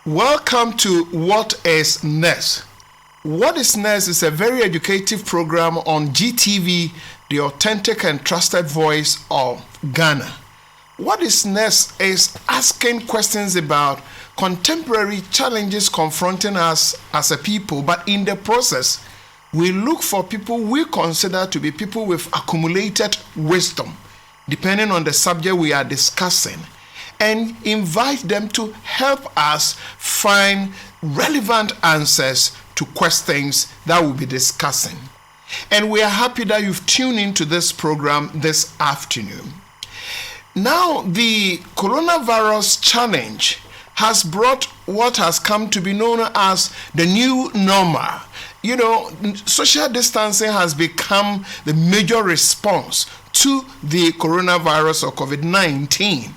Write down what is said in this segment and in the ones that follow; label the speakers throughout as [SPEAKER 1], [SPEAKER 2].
[SPEAKER 1] Welcome to What is Next? What is Next is a very educative program on GTV, the authentic and trusted voice of Ghana. What is Next is asking questions about contemporary challenges confronting us as a people, but in the process, we look for people we consider to be people with accumulated wisdom, depending on the subject we are discussing, and invite them to help us find relevant answers to questions that we'll be discussing. And we are happy that you've tuned into this program this afternoon. Now, the coronavirus challenge has brought what has come to be known as the new normal. You know, social distancing has become the major response to the coronavirus or COVID-19.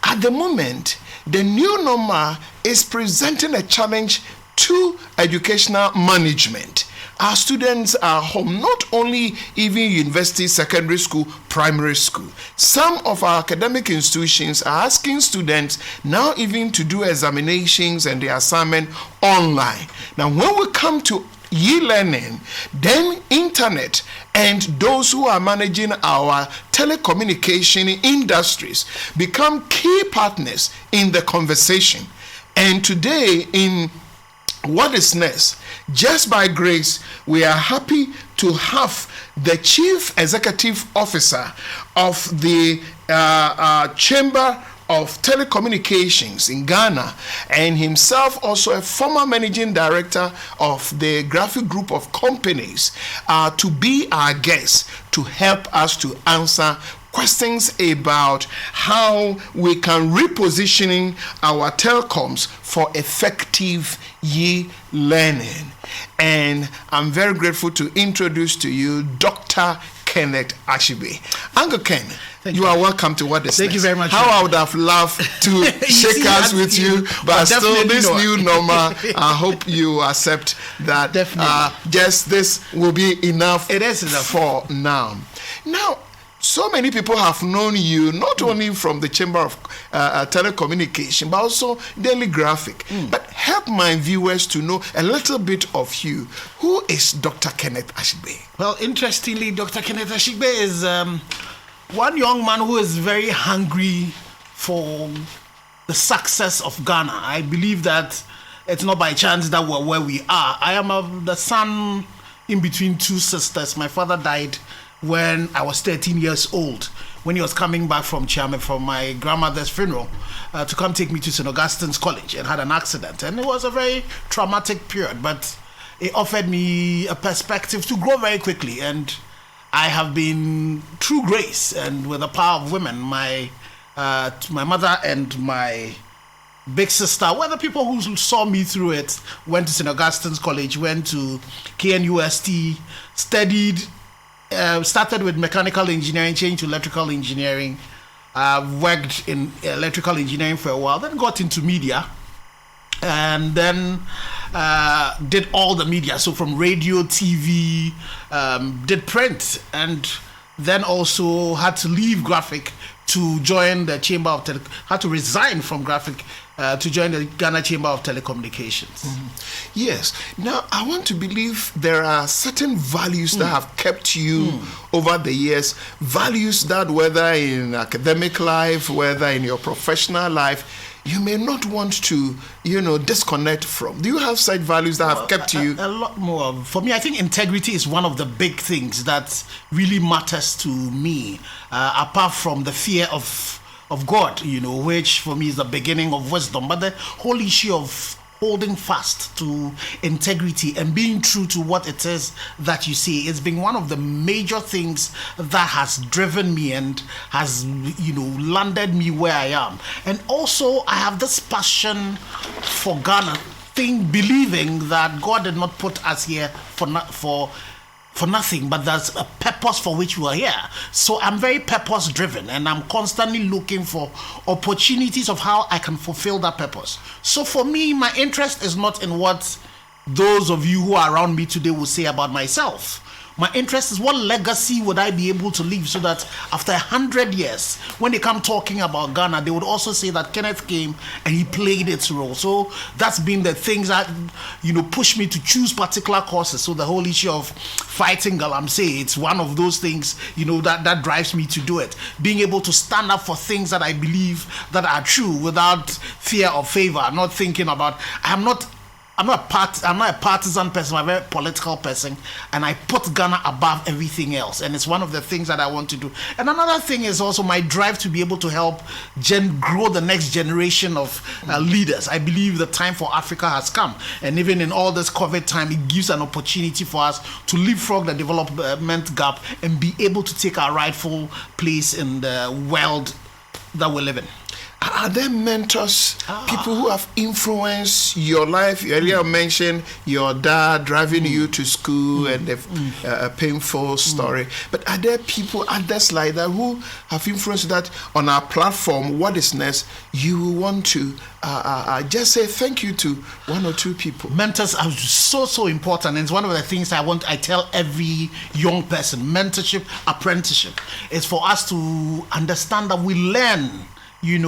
[SPEAKER 1] At the moment, the new normal is presenting a challenge to educational management. Our students are home, not only even university, secondary school, primary school. Some of our academic institutions are asking students now even to do examinations and the assignment online. Now, when we come to e-learning, then internet and those who are managing our telecommunication industries become key partners in the conversation. And today in What is Next, just by grace, we are happy to have the Chief Executive Officer of the Chamber of Telecommunications in Ghana, and himself also a former managing director of the graphic group of companies, to be our guest to help us to answer questions about how we can repositioning our telecoms for effective e-learning. And I'm very grateful to introduce to you Dr. Kenneth Ashigbey. Uncle Ken, you are welcome to What is Next.
[SPEAKER 2] Thank you very much.
[SPEAKER 1] How I would have loved to shake hands with you, but still this new normal, I hope you accept that. Just this will be enough.
[SPEAKER 2] It is enough
[SPEAKER 1] for now. Now, so many people have known you, not only from the Chamber of Telecommunication, but also Daily Graphic. But help my viewers to know a little bit of you. Who is Dr. Kenneth Ashigbey?
[SPEAKER 2] Well, interestingly, Dr. Kenneth Ashigbey is one young man who is very hungry for the success of Ghana. I believe that it's not by chance that we're where we are. I am the son in between two sisters. My father died when I was 13 years old, when he was coming back from Chiame from my grandmother's funeral to come take me to St. Augustine's College, and had an accident. And it was a very traumatic period, but it offered me a perspective to grow very quickly. And I have been, through grace and with the power of women, my mother and my big sister were the people who saw me through it. Went to St. Augustine's College, went to KNUST, studied, started with mechanical engineering, changed to electrical engineering, worked in electrical engineering for a while, then got into media, and then did all the media, so from radio, TV, did print, and then also had to leave graphic to join the Chamber of had to resign from graphic to join the Ghana Chamber of Telecommunications.
[SPEAKER 1] Yes. Now, I want to believe there are certain values that have kept you over the years, values that whether in academic life, whether in your professional life, you may not want to, disconnect from. Do you have such values that have kept you?
[SPEAKER 2] A lot more. For me, I think integrity is one of the big things that really matters to me, apart from the fear of God, which for me is the beginning of wisdom. But the whole issue of holding fast to integrity and being true to what it is that you say has been one of the major things that has driven me and has, landed me where I am. And also, I have this passion for Ghana, believing that God did not put us here for nothing, but there's a purpose for which we are here. So I'm very purpose driven, and I'm constantly looking for opportunities of how I can fulfill that purpose. So for me, my interest is not in what those of you who are around me today will say about myself, My interest is what legacy would I be able to leave so that after 100 years, when they come talking about Ghana, they would also say that Kenneth came and he played its role. So that's been the things that, push me to choose particular courses. So the whole issue of fighting galamsey, it's one of those things, that drives me to do it. Being able to stand up for things that I believe that are true without fear or favor, not thinking about, I'm not a partisan person. I'm a very political person, and I put Ghana above everything else. And it's one of the things that I want to do. And another thing is also my drive to be able to help grow the next generation of leaders. I believe the time for Africa has come, and even in all this COVID time, it gives an opportunity for us to leapfrog the development gap and be able to take our rightful place in the world that we live in.
[SPEAKER 1] Are there mentors, people who have influenced your life? You earlier mentioned your dad driving you to school and a painful story. But are there people, others like that, who have influenced that on our platform, What is Next? You want to just say thank you to one or two people?
[SPEAKER 2] Mentors are so important, and it's one of the things I tell every young person. Mentorship, apprenticeship is for us to understand that we learn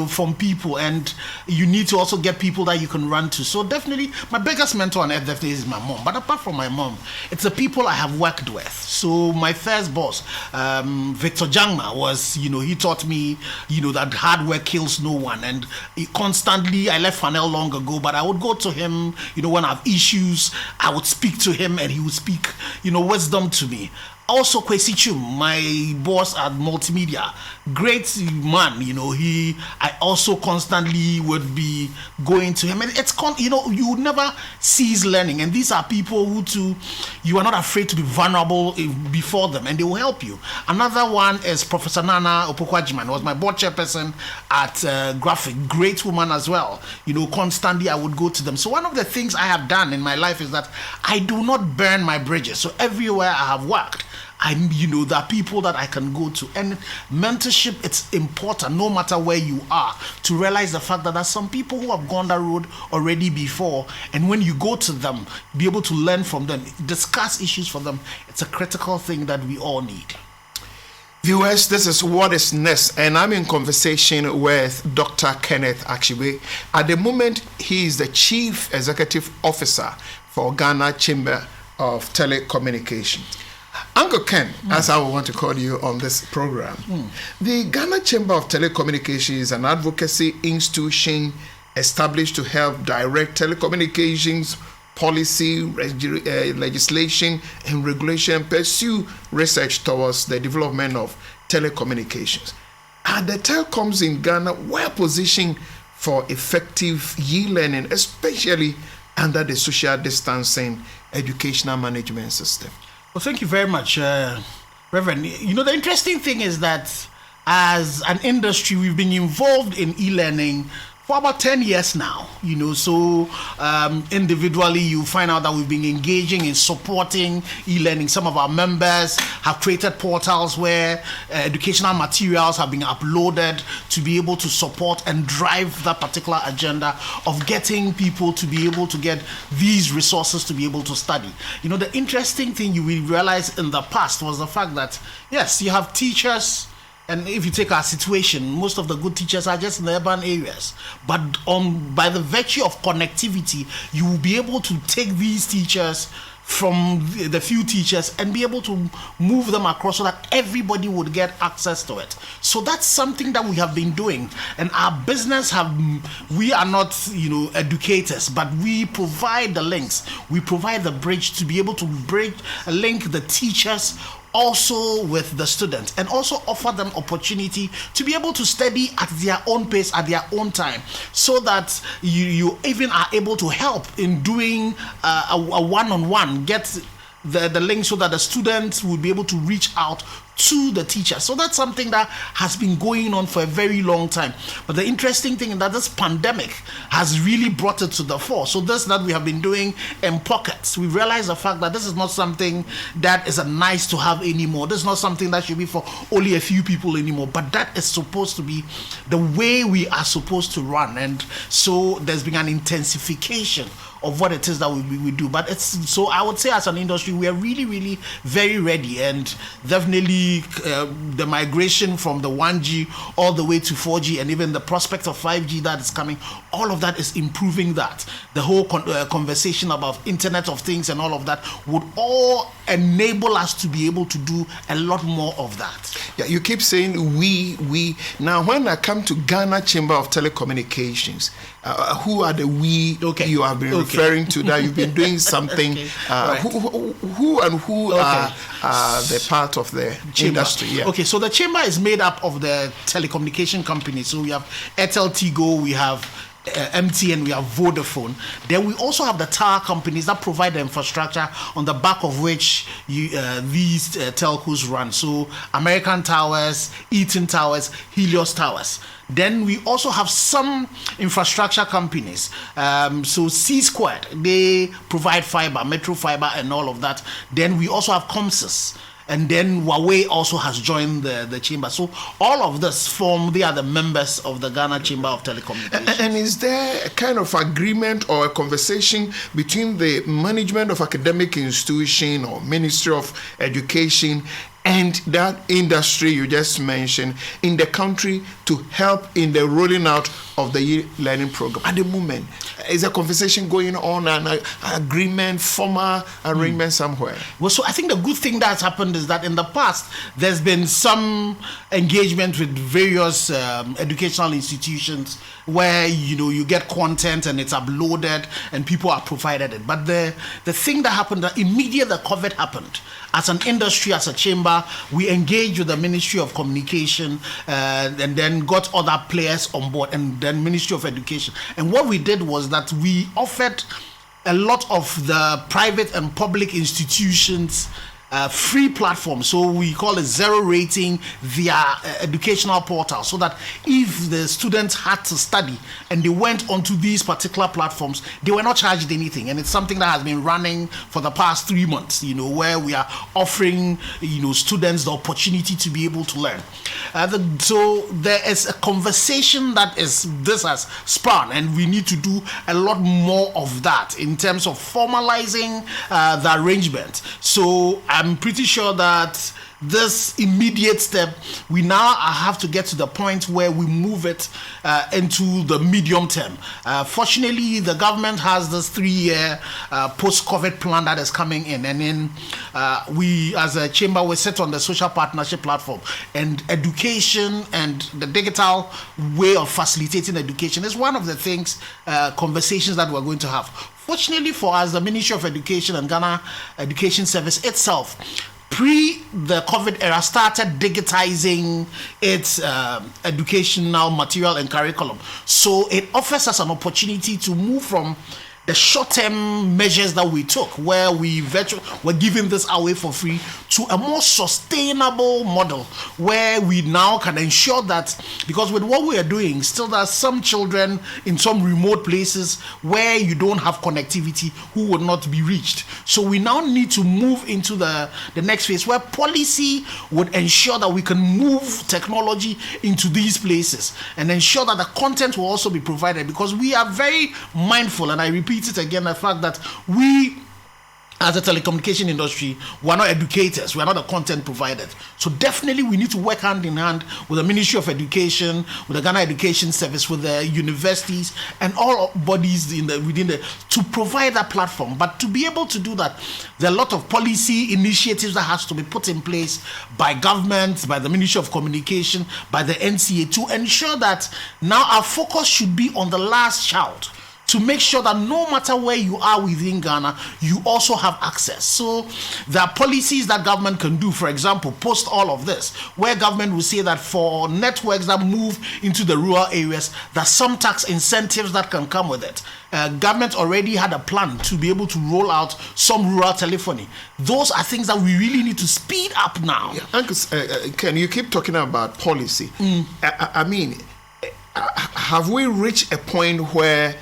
[SPEAKER 2] from people, and you need to also get people that you can run to. So definitely my biggest mentor on earth definitely is my mom. But apart from my mom, it's the people I have worked with. So my first boss, Victor Jangma, was, he taught me, that hard work kills no one. And I left Fanel long ago, but I would go to him, when I have issues, I would speak to him and he would speak, wisdom to me. Also, Kwesi Chum, my boss at Multimedia, great man. I also constantly would be going to him, and you would never cease learning. And these are people who too, you are not afraid to be vulnerable before them, and they will help you. Another one is Professor Nana Opoku-Agyeman, was my board chairperson at Graphic, great woman as well. Constantly I would go to them. So one of the things I have done in my life is that I do not burn my bridges. So everywhere I have worked, there are people that I can go to. And mentorship, it's important, no matter where you are, to realize the fact that there's some people who have gone that road already before. And when you go to them, be able to learn from them, discuss issues for them. It's a critical thing that we all need.
[SPEAKER 1] Viewers, this is What is Next, and I'm in conversation with Dr. Kenneth Ashigbey. At the moment, he is the Chief Executive Officer for Ghana Chamber of Telecommunication. Uncle Ken, as I want to call you on this program, the Ghana Chamber of Telecommunication is an advocacy institution established to help direct telecommunications policy, legislation, and regulation, pursue research towards the development of telecommunications. Are the telecoms in Ghana well positioned for effective e-learning, especially under the social distancing educational management system?
[SPEAKER 2] Well, thank you very much, Reverend. The interesting thing is that as an industry, we've been involved in e-learning for about 10 years now, so individually you find out that we've been engaging in supporting e-learning. Some of our members have created portals where educational materials have been uploaded to be able to support and drive that particular agenda of getting people to be able to get these resources to be able to study. The interesting thing you will realize in the past was the fact that, yes, you have teachers. And if you take our situation, most of the good teachers are just in the urban areas. But by the virtue of connectivity, you will be able to take these teachers from the few teachers and be able to move them across so that everybody would get access to it. So that's something that we have been doing. And our business we are not, educators, but we provide the links. We provide the bridge to be able to link the teachers also with the students, and also offer them opportunity to be able to study at their own pace, at their own time, so that you even are able to help in doing a one-on-one, get the link so that the students will be able to reach out to the teacher. So that's something that has been going on for a very long time. But the interesting thing is that this pandemic has really brought it to the fore. So this that we have been doing in pockets, we realize the fact that this is not something that is a nice to have anymore. This is not something that should be for only a few people anymore, but that is supposed to be the way we are supposed to run. And so there's been an intensification of what it is that we do. But so I would say as an industry, we are really, really very ready, and definitely the migration from the 1G all the way to 4G, and even the prospect of 5G that is coming, all of that is improving that. The whole conversation about Internet of Things and all of that would all enable us to be able to do a lot more of that.
[SPEAKER 1] Yeah, you keep saying we. Now, when I come to Ghana Chamber of Telecommunications, who are the we you have been referring to? That you've been doing something.
[SPEAKER 2] Right.
[SPEAKER 1] Who are the part of the
[SPEAKER 2] chamber.
[SPEAKER 1] industry? Yeah.
[SPEAKER 2] Okay, so the chamber is made up of the telecommunication companies. So we have Airtel, Tigo, we have MTN, we have Vodafone. Then we also have the tower companies that provide the infrastructure on the back of which these telcos run. So American Towers, Eaton Towers, Helios Towers. Then we also have some infrastructure companies. So C Squared, they provide fiber, Metro Fiber and all of that. Then we also have Comsys. And then Huawei also has joined the chamber. So all of this they are the members of the Ghana Chamber of Telecommunications.
[SPEAKER 1] And is there a kind of agreement or a conversation between the management of academic institution or Ministry of Education and that industry you just mentioned in the country to help in the rolling out of the e-learning program? At the moment, is a conversation going on, an agreement, formal arrangement somewhere?
[SPEAKER 2] Well, so I think the good thing that's happened is that in the past, there's been some engagement with various educational institutions where, you get content and it's uploaded and people are provided it. But the thing that happened, that immediately the COVID happened, as an industry, as a chamber, we engaged with the Ministry of Communication and then got other players on board, and then Ministry of Education. And what we did was that we offered a lot of the private and public institutions free platform. So we call it zero rating via educational portal, so that if the students had to study and they went onto these particular platforms, they were not charged anything. And it's something that has been running for the past 3 months, where we are offering, students the opportunity to be able to learn. So there is a conversation this has spun, and we need to do a lot more of that in terms of formalizing the arrangement. So I'm pretty sure that this immediate step, we now have to get to the point where we move it into the medium term. Fortunately, the government has this 3-year post-COVID plan that is coming in, and then we as a chamber, we sit on the social partnership platform, and education and the digital way of facilitating education is one of the things, conversations that we're going to have. Fortunately for us, the Ministry of Education and Ghana Education Service itself, pre the COVID era, started digitizing its educational material and curriculum. So it offers us an opportunity to move from the short-term measures that we took, where we're giving this away for free, to a more sustainable model where we now can ensure that, because with what we are doing, still there's some children in some remote places where you don't have connectivity who would not be reached. So we now need to move into the next phase where policy would ensure that we can move technology into these places and ensure that the content will also be provided, because we are very mindful, and I repeat it again, the fact that we as a telecommunication industry, we're not educators, we're not a content provider. So definitely we need to work hand in hand with the Ministry of Education, with the Ghana Education Service, with the universities and all bodies to provide that platform. But to be able to do that, there are a lot of policy initiatives that has to be put in place by government, by the Ministry of Communication, by the NCA, to ensure that now our focus should be on the last child, to make sure that no matter where you are within Ghana, you also have access. So there are policies that government can do, for example, post all of this, where government will say that for networks that move into the rural areas, there's some tax incentives that can come with it. Government already had a plan to be able to roll out some rural telephony. Those are things that we really need to speed up now.
[SPEAKER 1] Yeah. Uncle Ken, you keep talking about policy. I mean, have we reached a point where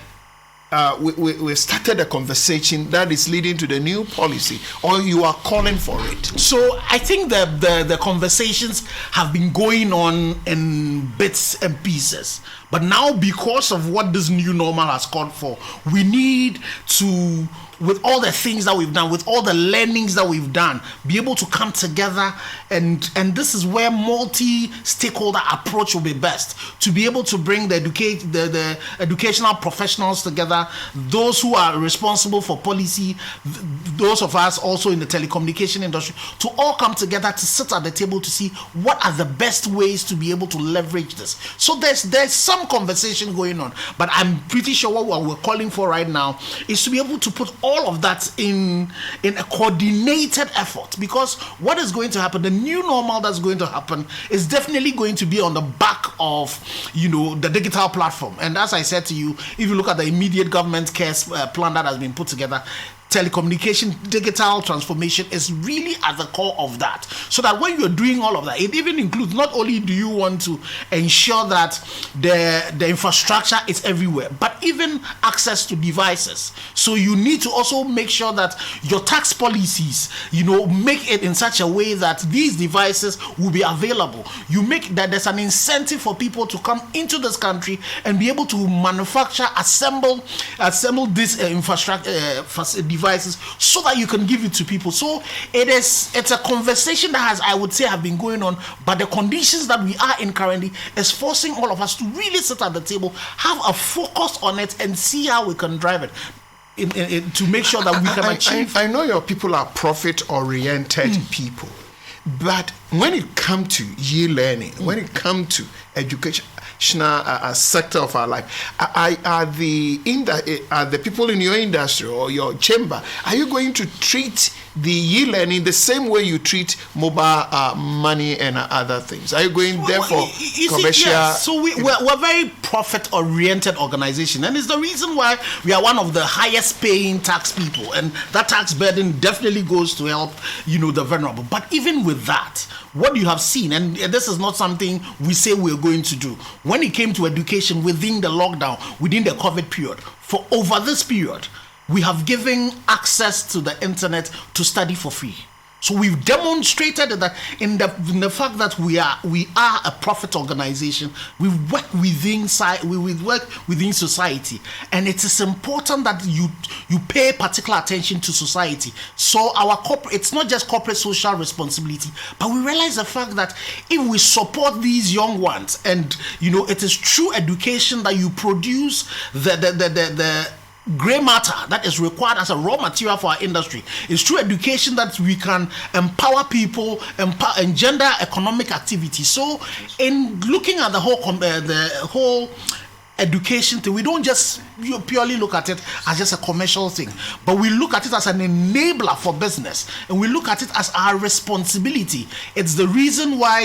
[SPEAKER 1] we started a conversation that is leading to the new policy, or you are calling for it?
[SPEAKER 2] So I think the conversations have been going on in bits and pieces, But now, because of what this new normal has called for, we need to, with all the things that we've done, with all the learnings that we've done, be able to come together, and this is where multi-stakeholder approach will be best, to be able to bring the educational professionals together, those who are responsible for policy, those of us also in the telecommunication industry, to all come together to sit at the table to see what are the best ways to be able to leverage this. So there's some conversation going on, but I'm pretty sure what we're calling for right now is to be able to put all of that in a coordinated effort, because what is going to happen, the new normal that's going to happen, is definitely going to be on the back of the digital platform. And as I said to you, if you look at the immediate government care plan that has been put together, telecommunication digital transformation is really at the core of that. So that when you're doing all of that, it even includes, not only do you want to ensure that the infrastructure is everywhere, but even access to devices. So you need to also make sure that your tax policies, make it in such a way that these devices will be available. You make that there's an incentive for people to come into this country and be able to manufacture, assemble this infrastructure devices, so that you can give it to people. So it's a conversation that has, I would say, have been going on, but the conditions that we are in currently is forcing all of us to really sit at the table, have a focus on it, and see how we can drive it to make sure that we can achieve.
[SPEAKER 1] I know your people are profit-oriented people, but when it comes to e-learning, when it comes to education, sector of our life, are the people in your industry or your chamber, are you going to treat the e-learning the same way you treat mobile money and other things? Are you going there for commercial?
[SPEAKER 2] Yes. So we're very profit-oriented organization, and it's the reason why we are one of the highest paying tax people, and that tax burden definitely goes to help the vulnerable. But even with that, what you have seen, and this is not something we say we're going to do, when it came to education within the lockdown, within the COVID period, for over this period, we have given access to the internet to study for free. So we've demonstrated that in the fact that we are a profit organization. We work within society, and it is important that you pay particular attention to society. So it's not just corporate social responsibility, but we realize the fact that if we support these young ones, and it is through education that you produce the gray matter that is required as a raw material for our industry. It's through education that we can empower people, engender economic activity. So in looking at the whole education thing, we don't just purely look at it as just a commercial thing, but we look at it as an enabler for business, and we look at it as our responsibility. It's the reason why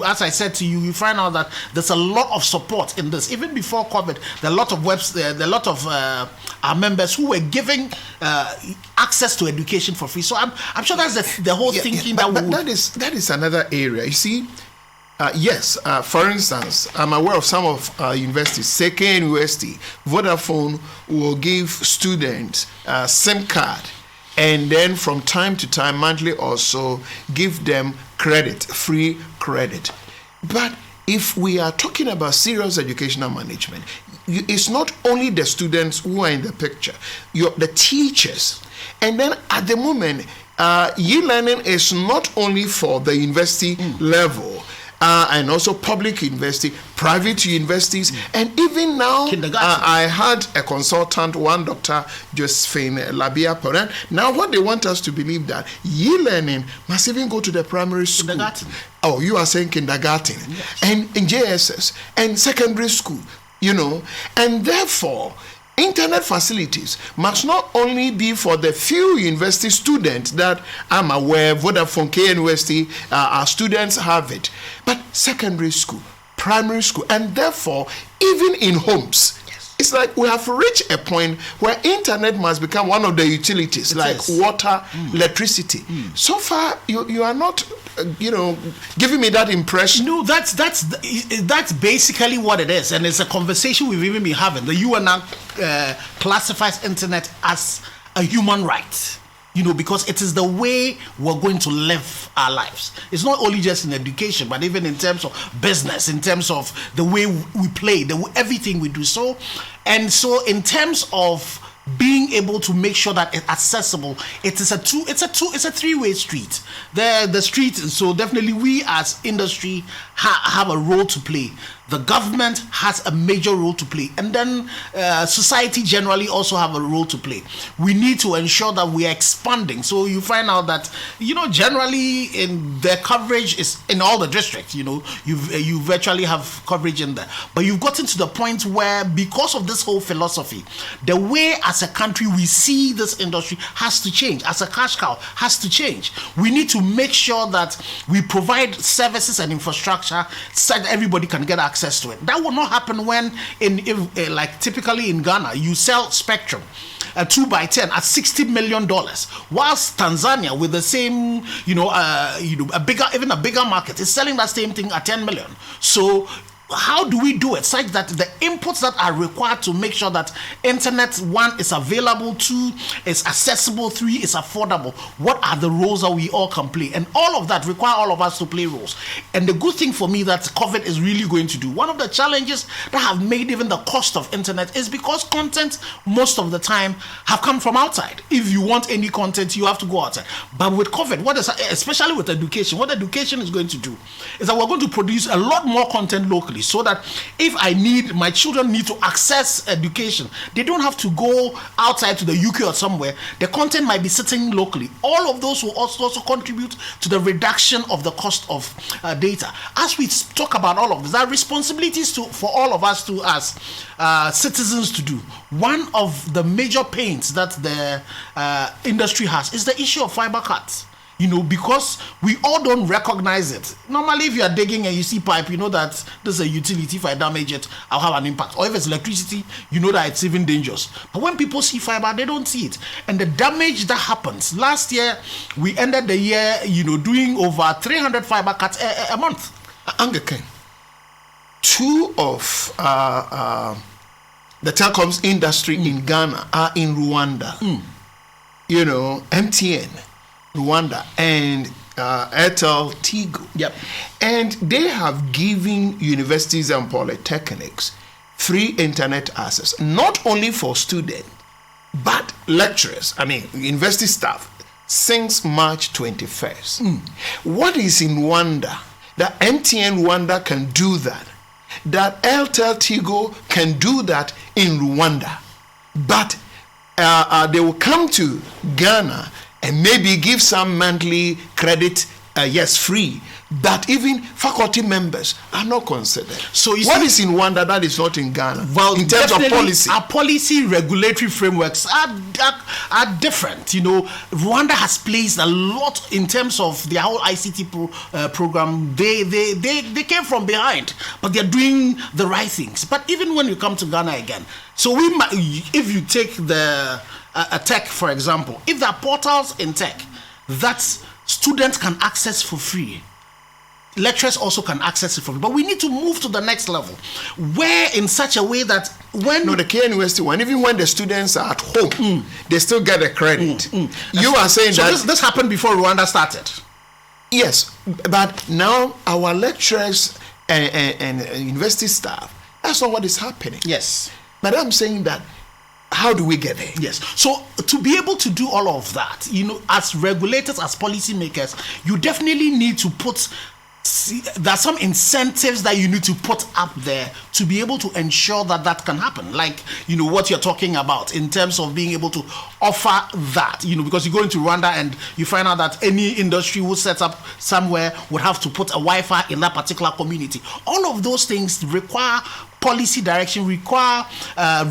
[SPEAKER 2] as I said to you, you find out that there's a lot of support in this. Even before COVID, there are a lot of our members who were giving access to education for free. So I'm sure that's the whole thinking
[SPEAKER 1] that is another area. You see. Yes, for instance, I'm aware of some of universities, Seke University, Vodafone will give students a SIM card, and then from time to time, monthly or so, give them credit, free credit. But if we are talking about serious educational management, it's not only the students who are in the picture, the teachers. And then at the moment, e-learning is not only for the university level, and also public university, private universities, and even now I had a consultant, one Dr. Josephine Labia Poran. Now what they want us to believe that e-learning must even go to the primary school.
[SPEAKER 2] Kindergarten.
[SPEAKER 1] Oh, you are saying kindergarten. Yes. And in JSS and secondary school, and therefore internet facilities must not only be for the few university students that I'm aware, Vodafone K University, our students have it, but secondary school, primary school, and therefore even in homes. It's like we have reached a point where internet must become one of the utilities, water, electricity. So far, you are not, giving me that impression.
[SPEAKER 2] No, that's basically what it is, and it's a conversation we've even been having. The UNA classifies internet as a human right. because it is the way we're going to live our lives. It's not only just in education, but even in terms of business, in terms of the way we play, everything we do. So in terms of being able to make sure that it's accessible, it's a three-way street. The street. So definitely we as industry have a role to play. The government has a major role to play, and then society generally also have a role to play. We need to ensure that we are expanding. So you find out that generally in their coverage is in all the districts. You virtually have coverage in there, but you've gotten to the point where, because of this whole philosophy, the way as a country we see this industry has to change. As a cash cow has to change. We need to make sure that we provide services and infrastructure so that everybody can get access to it. That will not happen when, like typically in Ghana, you sell spectrum, a 2x10 at $60 million, whilst Tanzania, with the same, a bigger market, is selling that same thing at 10 million. So how do we do it such that the inputs that are required to make sure that internet, 1, is available, 2, is accessible, 3, is affordable? What are the roles that we all can play? And all of that require all of us to play roles. And the good thing for me that COVID is really going to do, one of the challenges that have made even the cost of internet is because content most of the time have come from outside. If you want any content, you have to go outside. But with COVID, especially with education, what education is going to do is that we're going to produce a lot more content locally, so that if my children need to access education, they don't have to go outside to the UK or somewhere. The content might be sitting locally. All of those will also contribute to the reduction of the cost of data. As we talk about all of this, there are responsibilities for all of us to, as citizens, to do. One of the major pains that the industry has is the issue of fiber cuts. Because we all don't recognize it. Normally, if you are digging and you see pipe, you know that this is a utility. If I damage it, I'll have an impact. Or if it's electricity, you know that it's even dangerous. But when people see fiber, they don't see it. And the damage that happens. Last year, we ended the year, doing over 300 fiber cuts a month.
[SPEAKER 1] Angaken, 2 of the telecoms industry in Ghana are in Rwanda. MTN, Rwanda, and Airtel Tigo.
[SPEAKER 2] Yep.
[SPEAKER 1] And they have given universities and polytechnics free internet access, not only for students, but lecturers, university staff, since March 21st. What is in Rwanda that MTN Rwanda can do that Airtel Tigo can do that in Rwanda? But they will come to Ghana and maybe give some monthly credit, free, that even faculty members are not considered. So what is in Rwanda that is not in Ghana?
[SPEAKER 2] Well,
[SPEAKER 1] in terms of policy,
[SPEAKER 2] our policy regulatory frameworks are different. Rwanda has placed a lot in terms of their whole ICT program. They came from behind, but they're doing the right things. But even when you come to Ghana again, so if you take the tech, for example, if there are portals in tech that students can access for free, lecturers also can access it for free. But we need to move to the next level, where in such a way that the K University one, even when the students are at home, they still get the credit. You are saying so that this happened before Rwanda started.
[SPEAKER 1] Yes, but now our lecturers and university staff, that's not what is happening.
[SPEAKER 2] Yes,
[SPEAKER 1] but I'm saying that. How do we get there?
[SPEAKER 2] Yes. So to be able to do all of that, as regulators, as policymakers, you definitely need to there are some incentives that you need to put up there to be able to ensure that can happen. Like, what you're talking about in terms of being able to offer that, because you go into Rwanda and you find out that any industry who sets up somewhere would have to put a Wi-Fi in that particular community. All of those things require policy direction, require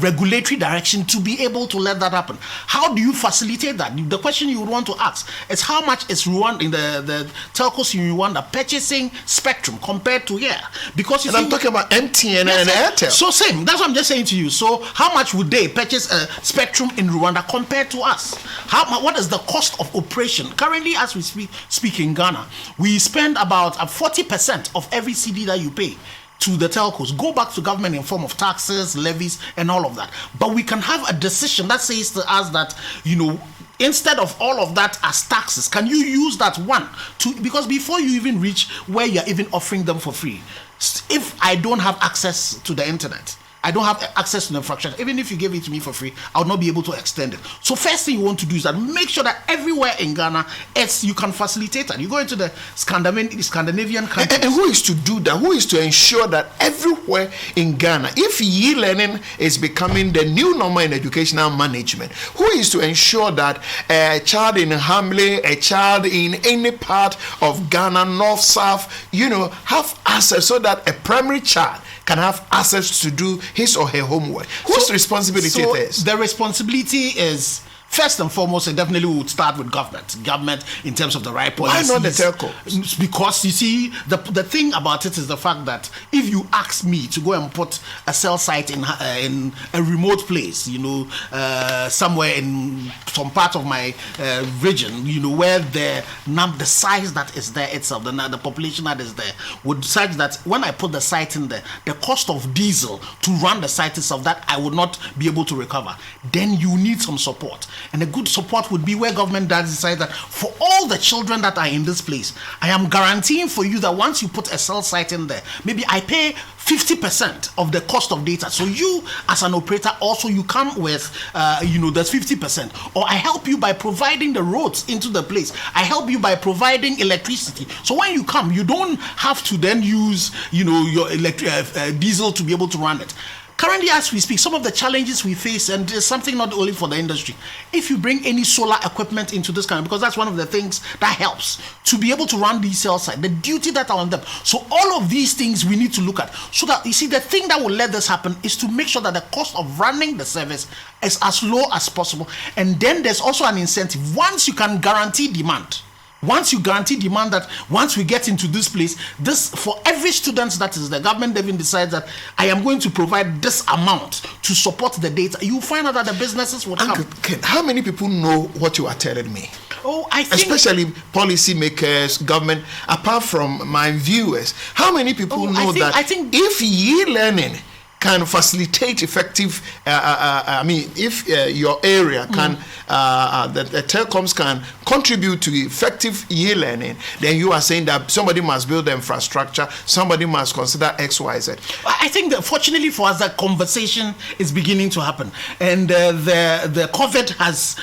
[SPEAKER 2] regulatory direction to be able to let that happen. How do you facilitate that? The question you would want to ask is how much is Rwanda, in the telcos in Rwanda, purchasing spectrum compared to here? Because
[SPEAKER 1] I'm talking about MTN and Airtel.
[SPEAKER 2] So same. That's what I'm just saying to you. So how much would they purchase spectrum in Rwanda compared to us? What is the cost of operation? Currently, as we speak in Ghana, we spend about 40% of every CD that you pay to the telcos go back to government in form of taxes, levies, and all of that. But we can have a decision that says to us that, instead of all of that as taxes, can you use that one to, because before you even reach where you're even offering them for free, if I don't have access to the internet, I don't have access to the infrastructure, even if you give it to me for free, I'll not be able to extend it. So first thing you want to do is that make sure that everywhere in Ghana, you can facilitate that. You go into the Scandinavian countries.
[SPEAKER 1] And who is to do that? Who is to ensure that everywhere in Ghana, if e-learning is becoming the new normal in educational management, who is to ensure that a child in Hamley, a child in any part of Ghana, north, south, have access, so that a primary child can have access to do his or her homework? Whose responsibility it is?
[SPEAKER 2] The responsibility is, first and foremost, it definitely would start with government in terms of the right policies.
[SPEAKER 1] Why not the telcos?
[SPEAKER 2] Because you see, the thing about it is the fact that if you ask me to go and put a cell site in a remote place, somewhere in some part of my region, where the size that is there itself, the population that is there, would such that when I put the site in there, the cost of diesel to run the site itself, that I would not be able to recover, then you need some support. And a good support would be where government does decide that for all the children that are in this place, I am guaranteeing for you that once you put a cell site in there, maybe I pay 50% of the cost of data. So you, as an operator, also you come with, that's 50%. Or I help you by providing the roads into the place. I help you by providing electricity. So when you come, you don't have to then use, your diesel to be able to run it. Currently, as we speak, some of the challenges we face, and there's something not only for the industry, if you bring any solar equipment into this country, because that's one of the things that helps to be able to run these cell sites, the duty that are on them. So all of these things we need to look at. So that, you see, the thing that will let this happen is to make sure that the cost of running the service is as low as possible. And then there's also an incentive. Once you can guarantee demand, that once we get into this place, this for every student that is the government even decides that I am going to provide this amount to support the data, you find out that the businesses will come.
[SPEAKER 1] How many people know what you are telling me?
[SPEAKER 2] I think,
[SPEAKER 1] especially policymakers, government, apart from my viewers, how many people know I think if e-learning can facilitate effective, if your area can, the telecoms can contribute to effective e-learning, then you are saying that somebody must build the infrastructure, somebody must consider X, Y, Z.
[SPEAKER 2] I think that fortunately for us, that conversation is beginning to happen. And the COVID has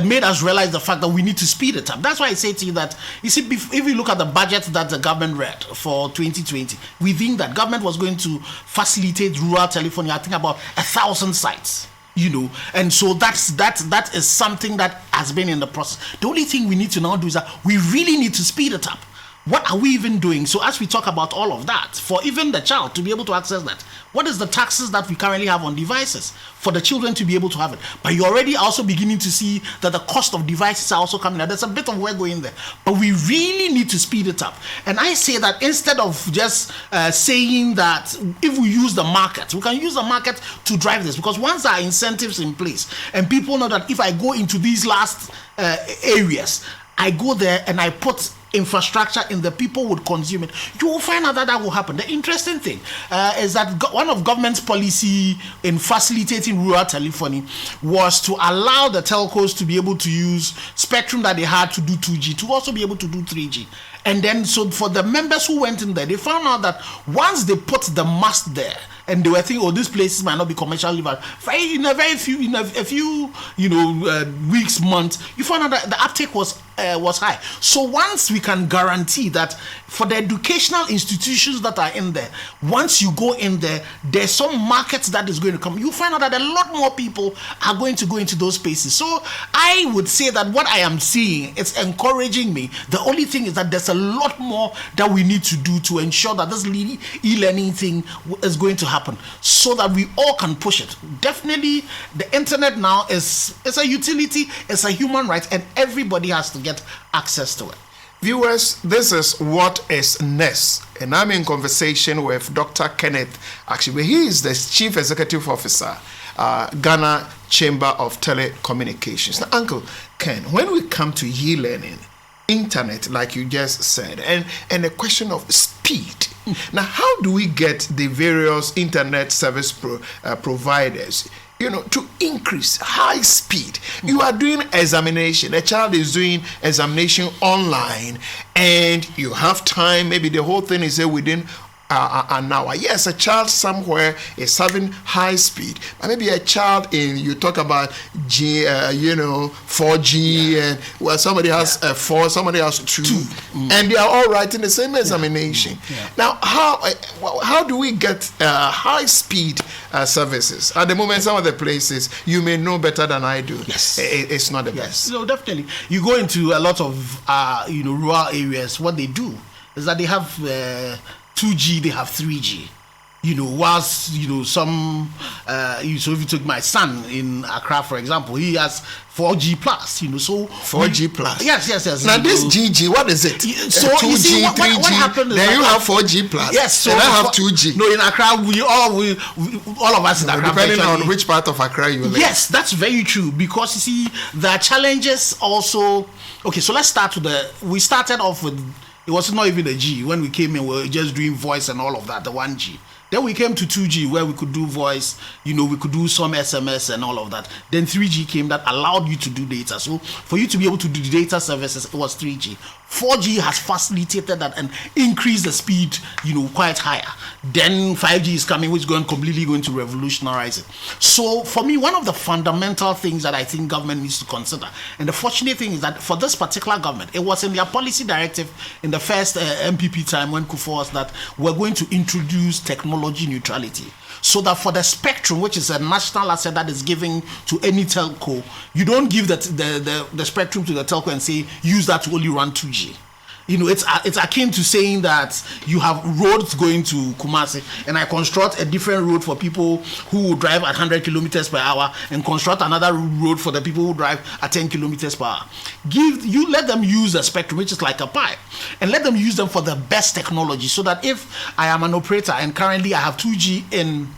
[SPEAKER 2] made us realize the fact that we need to speed it up. That's why I say to you that, you see, if you look at the budget that the government read for 2020, we think that government was going to facilitate rural telephony, I think about 1,000 sites. And so that is something that has been in the process. The only thing we need to now do is that we really need to speed it up. What are we even doing? So as we talk about all of that, for even the child to be able to access that, what is the taxes that we currently have on devices for the children to be able to have it? But you're already also beginning to see that the cost of devices are also coming out. There's a bit of work going there. But we really need to speed it up. And I say that instead of just saying that if we use the market, we can use the market to drive this. Because once there are incentives in place, and people know that if I go into these last areas, I go there and I put infrastructure and the people would consume it, you will find out that will happen. The interesting thing is that one of government's policy in facilitating rural telephony was to allow the telcos to be able to use spectrum that they had to do 2G to also be able to do 3G. And then, so for the members who went in there, they found out that once they put the mast there, and they were thinking, these places might not be commercially valuable. In a few weeks, months, you found out that the uptake was high. So once we can guarantee that for the educational institutions that are in there, once you go in there, there's some markets that is going to come. You find out that a lot more people are going to go into those spaces. So I would say that what I am seeing, it's encouraging me. The only thing is that there's a lot more that we need to do to ensure that this e-learning thing is going to happen, so that we all can push it. Definitely, the internet now is a utility, it's a human right, and everybody has to get access to it.
[SPEAKER 1] Viewers, this is What is NES, and I'm in conversation with Dr. Kenneth Ashigbey. He is the Chief Executive Officer, Ghana Chamber of Telecommunications. Now, Uncle Ken, when we come to e-learning, internet, like you just said, and the question of speed. Now, how do we get the various internet service providers to increase high speed. You are doing examination. A child is doing examination online, and you have time. Maybe the whole thing is within an hour. Yes, a child somewhere is having high speed, but maybe a child you talk about 4G, and somebody has 4, somebody has 2, and they are all writing the same examination. Now, how do we get high speed services? At the moment, some of the places you may know better than I do.
[SPEAKER 2] Yes,
[SPEAKER 1] it's not the best.
[SPEAKER 2] No, definitely. You go into a lot of rural areas. What they do is that they have 2G, they have 3G. Whilst some so if you took my son in Accra, for example, he has 4G plus. So
[SPEAKER 1] 4G plus.
[SPEAKER 2] Yes.
[SPEAKER 1] Now this GG, what is it?
[SPEAKER 2] So 2G, you see, what happened is
[SPEAKER 1] then you have 4G plus.
[SPEAKER 2] Yes. So
[SPEAKER 1] and I have 2G.
[SPEAKER 2] No, in Accra, we all of us in Accra.
[SPEAKER 1] Depending on which part of Accra you live.
[SPEAKER 2] Yes, that's very true, because you see the challenges also. Okay, so let's start with we started off with. It was not even a G. When we came in, we were just doing voice and all of that, the 1G. Then we came to 2G, where we could do voice, we could do some SMS and all of that. Then 3G came that allowed you to do data. So for you to be able to do data services, it was 3G. 4G has facilitated that and increased the speed, quite higher. Then 5G is coming, which is completely going to revolutionize it. So for me, one of the fundamental things that I think government needs to consider, and the fortunate thing is that for this particular government, it was in their policy directive in the first MPP time when Kufuor was that we're going to introduce technology neutrality. So that for the spectrum, which is a national asset that is given to any telco, you don't give the spectrum to the telco and say, use that to only run 2G. It's akin to saying that you have roads going to Kumasi, and I construct a different road for people who will drive at 100 kilometers per hour, and construct another road for the people who drive at 10 kilometers per hour. Let them use the spectrum, which is like a pipe, and let them use them for the best technology, so that if I am an operator and currently I have 2G in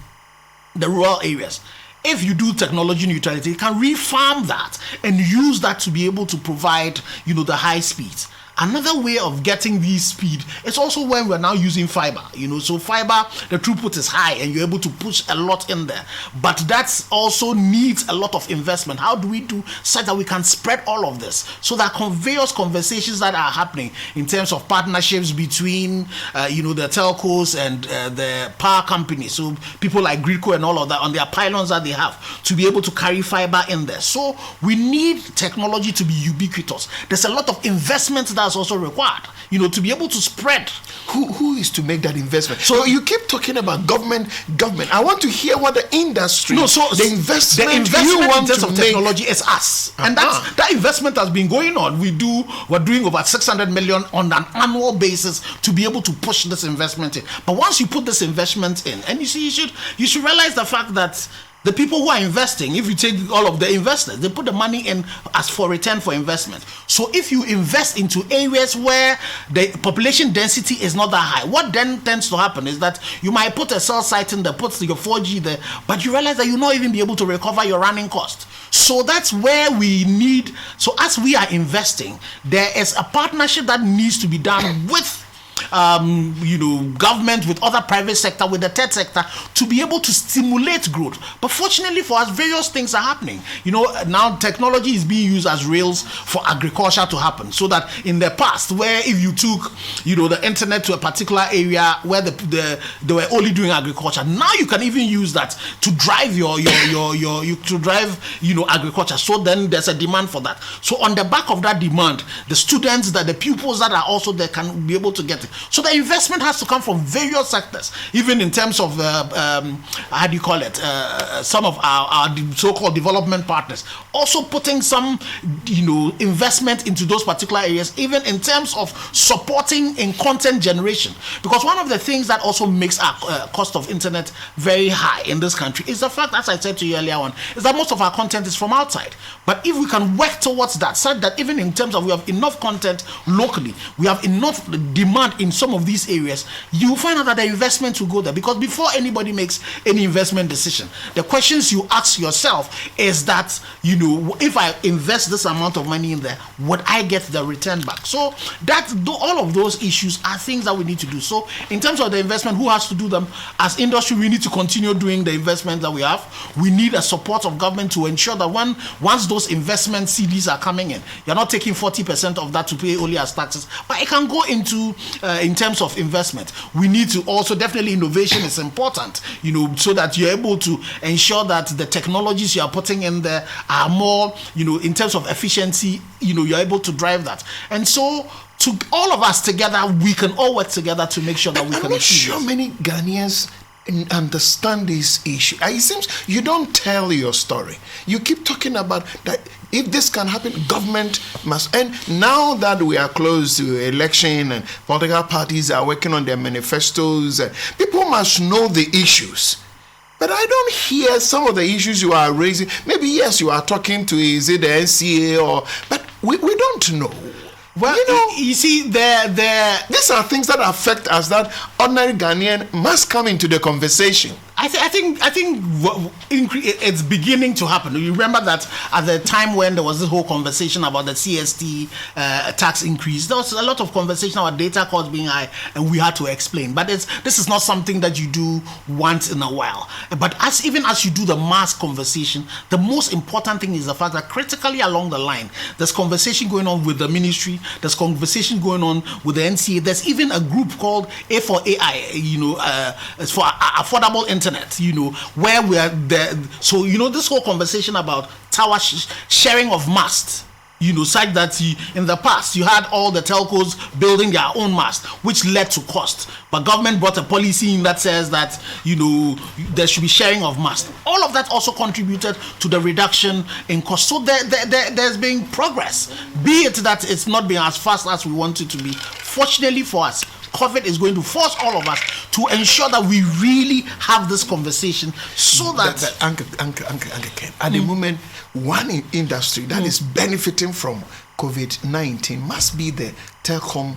[SPEAKER 2] the rural areas, if you do technology neutrality, you can refarm that and use that to be able to provide, the high speeds. Another way of getting this speed is also when we're now using fiber. So fiber, the throughput is high and you're able to push a lot in there. But that also needs a lot of investment. How do we do such that we can spread all of this? So that various conversations that are happening in terms of partnerships between, the telcos and the power companies. So people like Gridco and all of that on their pylons that they have to be able to carry fiber in there. So we need technology to be ubiquitous. There's a lot of investment that's also required, to be able to spread.
[SPEAKER 1] Who is to make that investment? So you keep talking about government. I want to hear what the industry.
[SPEAKER 2] No, so
[SPEAKER 1] the investment
[SPEAKER 2] you want in terms of
[SPEAKER 1] to
[SPEAKER 2] technology is us, and that investment has been going on. We're doing over 600 million on an annual basis to be able to push this investment in. But once you put this investment in, and you should realize the fact that the people who are investing, if you take all of the investors, they put the money in as for return for investment. So if you invest into areas where the population density is not that high, what then tends to happen is that you might put a cell site in there, put your 4G there, but you realize that you'll not even be able to recover your running cost. So that's where we need, so as we are investing, there is a partnership that needs to be done with government, with other private sector, with the third sector, to be able to stimulate growth. But fortunately for us, various things are happening. Now technology is being used as rails for agriculture to happen. So that in the past, where if you took, the internet to a particular area where they were only doing agriculture, now you can even use that to drive agriculture. So then there's a demand for that. So on the back of that demand, the students, the pupils that are also there can be able to get it. So the investment has to come from various sectors, even in terms of some of our so-called development partners also putting some investment into those particular areas, even in terms of supporting in content generation. Because one of the things that also makes our cost of internet very high in this country is the fact, as I said to you earlier on, is that most of our content is from outside. But if we can work towards that, such that even in terms of we have enough content locally, we have enough demand demand in some of these areas, you find out that the investment will go there. Because before anybody makes any investment decision, the questions you ask yourself is that, if I invest this amount of money in there, would I get the return back? So all of those issues are things that we need to do. So in terms of the investment, who has to do them? As industry, we need to continue doing the investment that we have. We need a support of government to ensure that once those investment CDs are coming in, you're not taking 40% of that to pay only as taxes, but it can go into in terms of investment. We need to also, definitely innovation is important, so that you're able to ensure that the technologies you are putting in there are more, in terms of efficiency, you're able to drive that. And so to all of us together, we can all work together to make sure that we can achieve.
[SPEAKER 1] I'm not sure many Ghanaians understand this issue. It seems you don't tell your story. You keep talking about that. If this can happen, government must. And now that we are close to election and political parties are working on their manifestos, people must know the issues. But I don't hear some of the issues you are raising. Maybe, yes, you are talking to, is it the NCA, but we don't know.
[SPEAKER 2] Well, you see,
[SPEAKER 1] these are things that affect us, that ordinary Ghanaian must come into the conversation.
[SPEAKER 2] I think it's beginning to happen. You remember that at the time when there was this whole conversation about the CST tax increase, there was a lot of conversation about data costs being high, and we had to explain. But this is not something that you do once in a while. But even as you do the mass conversation, the most important thing is the fact that critically along the line, there's conversation going on with the ministry, there's conversation going on with the NCA. There's even a group called A4AI, it's for affordable internet, where we are there. So, this whole conversation about tower sharing of masts, such that in the past you had all the telcos building their own mast, which led to cost. But government brought a policy in that says that, there should be sharing of mast. All of that also contributed to the reduction in cost. So there's been progress, be it that it's not been as fast as we want it to be. Fortunately for us, COVID is going to force all of us to ensure that we really have this conversation, so that
[SPEAKER 1] Uncle Ken, at the moment, one industry that is benefiting from COVID-19 must be the telecom,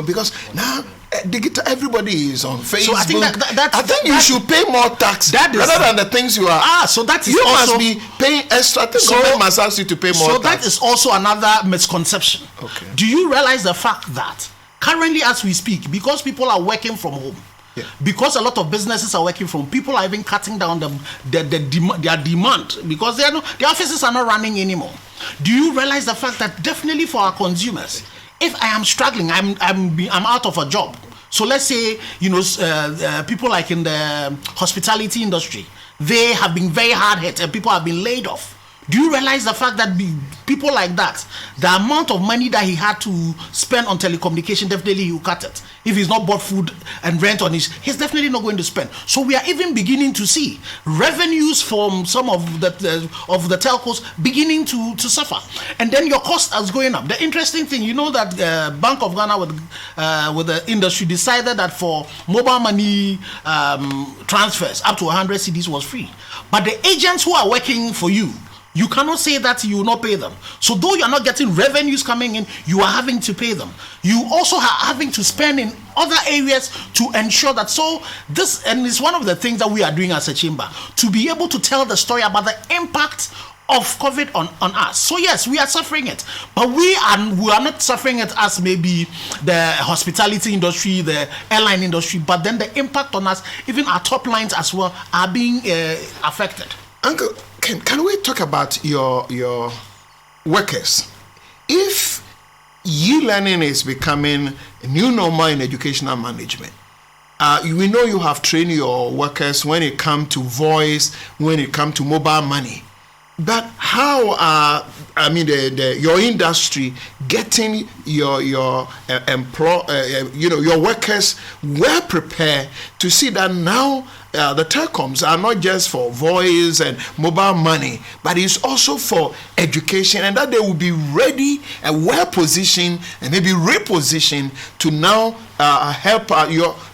[SPEAKER 1] because now digital, everybody is on Facebook.
[SPEAKER 2] So I think
[SPEAKER 1] I think you should pay more tax rather than the things you are.
[SPEAKER 2] So that is
[SPEAKER 1] you
[SPEAKER 2] also,
[SPEAKER 1] must be paying extra. Government must ask you to pay more.
[SPEAKER 2] So
[SPEAKER 1] tax.
[SPEAKER 2] that is also another misconception.
[SPEAKER 1] Okay.
[SPEAKER 2] Do you realize the fact that currently, as we speak, because people are working from home, because a lot of businesses are working from, people are even cutting down their demand, because their offices are not running anymore. Do you realize the fact that definitely for our consumers, if I am struggling, I'm out of a job. So let's say people like in the hospitality industry, they have been very hard hit and people have been laid off. Do you realize the fact that people like that, the amount of money that he had to spend on telecommunication, definitely he will cut it. If he's not bought food and rent on he's definitely not going to spend. So we are even beginning to see revenues from some of the telcos beginning to suffer. And then your cost is going up. The interesting thing, that Bank of Ghana with the industry decided that for mobile money transfers up to 100 cedis was free. But the agents who are working for you, you cannot say that you will not pay them. So though you are not getting revenues coming in, you are having to pay them. You also are having to spend in other areas to ensure that. So this, and it's one of the things that we are doing as a chamber, to be able to tell the story about the impact of COVID on us. So yes, we are suffering it, but we are not suffering it as maybe the hospitality industry, the airline industry, but then the impact on us, even our top lines as well, are being affected.
[SPEAKER 1] Uncle, can we talk about your workers? If e-learning is becoming a new normal in educational management, we know you have trained your workers when it comes to voice, when it comes to mobile money. But how are your industry getting your your workers well prepared to see that now the telecoms are not just for voice and mobile money, but it's also for education, and that they will be ready and well positioned and maybe repositioned to now help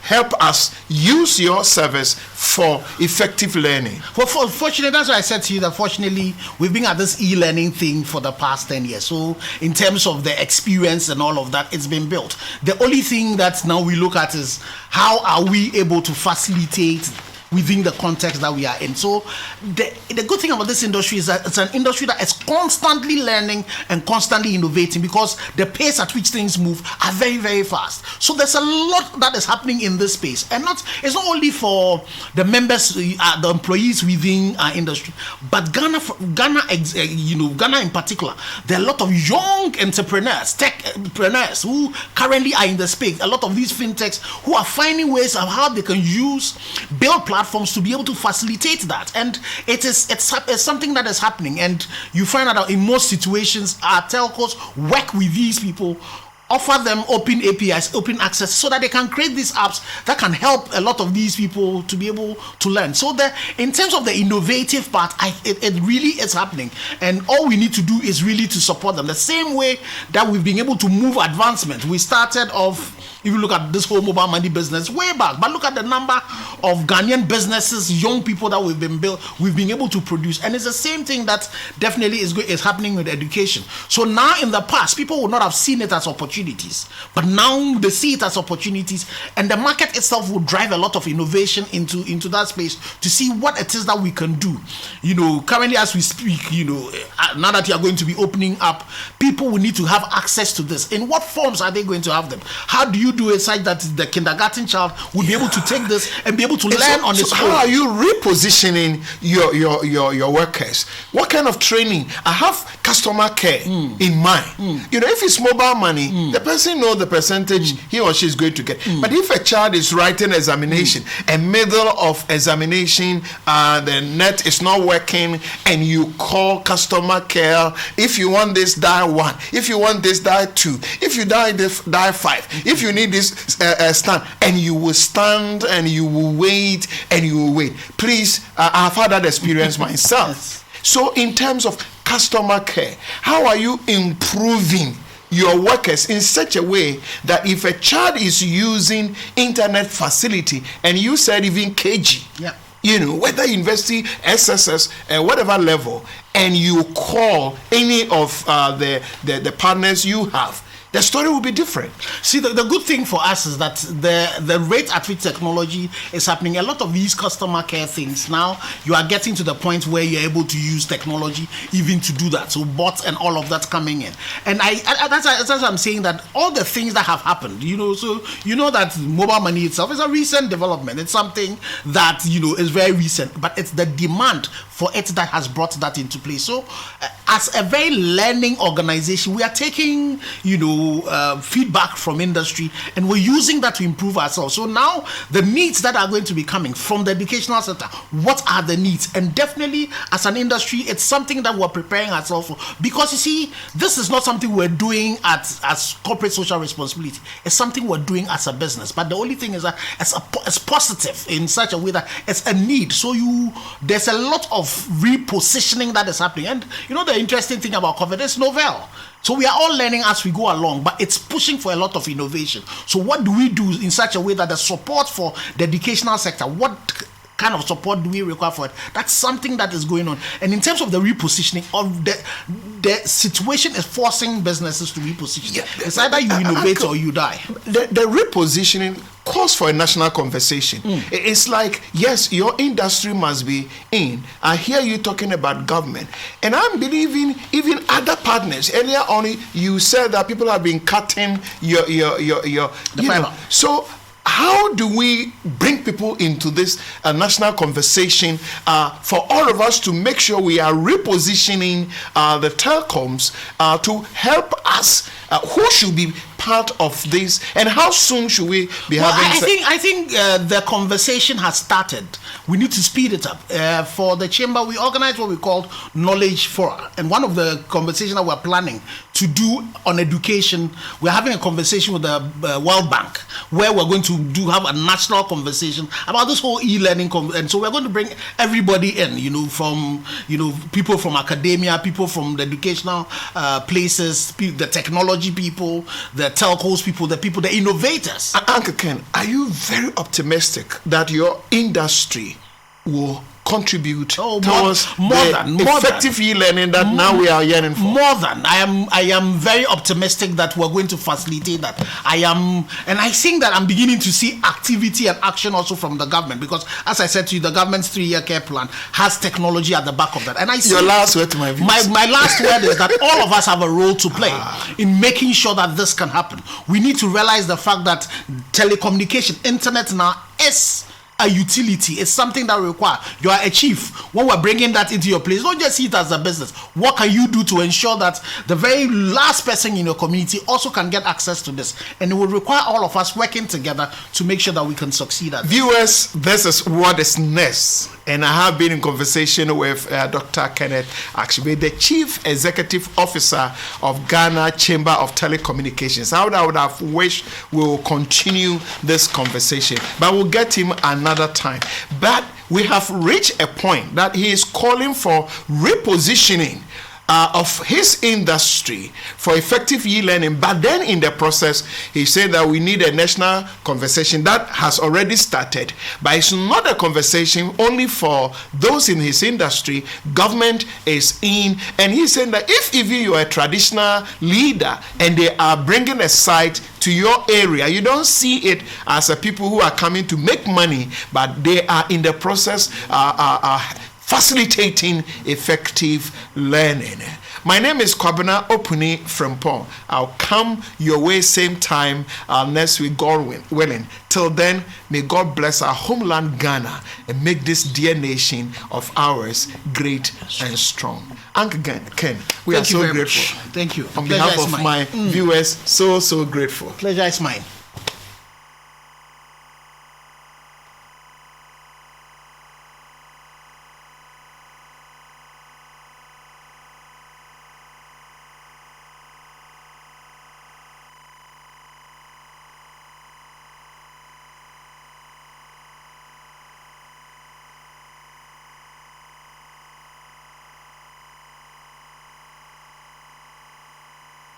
[SPEAKER 1] help us use your service for effective learning?
[SPEAKER 2] Well, fortunately, that's why I said to you that fortunately we've been at this e-learning thing for the past 10 years. So in terms of the experience and all of that, it's been built. The only thing that now we look at is how are we able to facilitate within the context that we are in. So the good thing about this industry is that it's an industry that is constantly learning and constantly innovating, because the pace at which things move are very, very fast. So there's a lot that is happening in this space, and it's not only for the members, the employees within our industry, but Ghana in particular. There are a lot of young entrepreneurs, tech entrepreneurs who currently are in the space. A lot of these fintechs who are finding ways of how they can build platforms to be able to facilitate that, and it's something that is happening. And you find out that in most situations our telcos work with these people, offer them open APIs, open access, so that they can create these apps that can help a lot of these people to be able to learn. So in terms of the innovative part, it really is happening, and all we need to do is really to support them. The same way that we've been able to move advancement. We started off, if you look at this whole mobile money business way back, but look at the number of Ghanaian businesses, young people that we've been able to produce, and it's the same thing that definitely is happening with education. So now, in the past, people would not have seen it as opportunities, but now they see it as opportunities, and the market itself will drive a lot of innovation into that space to see what it is that we can do. Currently as we speak, now that you are going to be opening up, people will need to have access to this. In what forms are they going to have them? How do you do it such that the kindergarten child will be able to take this and be able to learn on its own?
[SPEAKER 1] How are you repositioning your workers? What kind of training? I have customer care in mind. If it's mobile money, the person knows the percentage he or she is going to get. But if a child is writing examination, and middle of examination, the net is not working, and you call customer care, if you want this, dial 1. If you want this, dial 2. If you dial this, dial 5. If you need this, stand, and you will stand, and you will wait, and you will wait. Please, I've had that experience myself.
[SPEAKER 2] Yes.
[SPEAKER 1] So in terms of customer care, how are you improving your workers in such a way that if a child is using internet facility, and you said even KG, whether university, SSS, whatever level, and you call any of the partners you have, the story will be different.
[SPEAKER 2] See, the good thing for us is that the rate at which technology is happening, a lot of these customer care things, now you are getting to the point where you're able to use technology even to do that. So bots and all of that coming in. And that's what I'm saying, that all the things that have happened, so that mobile money itself is a recent development. It's something that, is very recent, but it's the demand for it that has brought that into place. So as a very learning organization, we are taking, feedback from industry, and we're using that to improve ourselves. So now the needs that are going to be coming from the educational sector, what are the needs? And definitely as an industry, it's something that we're preparing ourselves for, because you see, this is not something we're doing as corporate social responsibility. It's something we're doing as a business. But the only thing is that it's positive in such a way that it's a need. So there's a lot of repositioning that is happening. And the interesting thing about COVID is novel. So we are all learning as we go along, but it's pushing for a lot of innovation. So what do we do in such a way that the support for the educational sector, what kind of support do we require for it? That's something that is going on. And in terms of the repositioning of the situation is forcing businesses to reposition. It's either you innovate or you die.
[SPEAKER 1] The repositioning calls for a national conversation. It's like, yes, your industry must be in. I hear you talking about government, and I'm believing even other partners. Earlier on, you said that people have been cutting your so how do we bring people into this national conversation for all of us to make sure we are repositioning the telecoms to help us? Who should be part of this, and how soon should we be having?
[SPEAKER 2] I think the conversation has started we need to speed it up. For the chamber, we organize what we call knowledge fora, and one of the conversations that we're planning to do on education, we're having a conversation with the World Bank, where we're going to have a national conversation about this whole e-learning, and so we're going to bring everybody in, from people from academia, people from the educational places, the technology people, the telcos people, the innovators.
[SPEAKER 1] Uncle Ken, are you very optimistic that your industry will contribute towards effective e-learning that now we are yearning for?
[SPEAKER 2] More than. I am very optimistic that we're going to facilitate that. And I think that I'm beginning to see activity and action also from the government, because as I said to you, the government's 3-year care plan has technology at the back of that. And I see
[SPEAKER 1] your last word to my viewers.
[SPEAKER 2] My last word is that all of us have a role to play in making sure that this can happen. We need to realize the fact that telecommunication, internet now is a utility. It's something that requires. You are a chief. When we're bringing that into your place, don't just see it as a business. What can you do to ensure that the very last person in your community also can get access to this? And it will require all of us working together to make sure that we can succeed at this.
[SPEAKER 1] Viewers, this is what is next. And I have been in conversation with Dr. Kenneth Ashigbey, the Chief Executive Officer of Ghana Chamber of Telecommunications. I would have wished we will continue this conversation, but we'll get him another time. But we have reached a point that he is calling for repositioning of his industry for effective e-learning, but then in the process he said that we need a national conversation that has already started, but it's not a conversation only for those in his industry. Government is in, and he's saying that if even you're a traditional leader and they are bringing a site to your area, you don't see it as a people who are coming to make money, but they are in the process facilitating effective learning. My name is Kwabena Opuni-Frimpong. I'll come your way same time next week, God willing. Till then, may God bless our homeland Ghana and make this dear nation of ours great and strong. Uncle Ken, we are so grateful.
[SPEAKER 2] Thank you.
[SPEAKER 1] On behalf of my viewers, so grateful.
[SPEAKER 2] Pleasure is mine.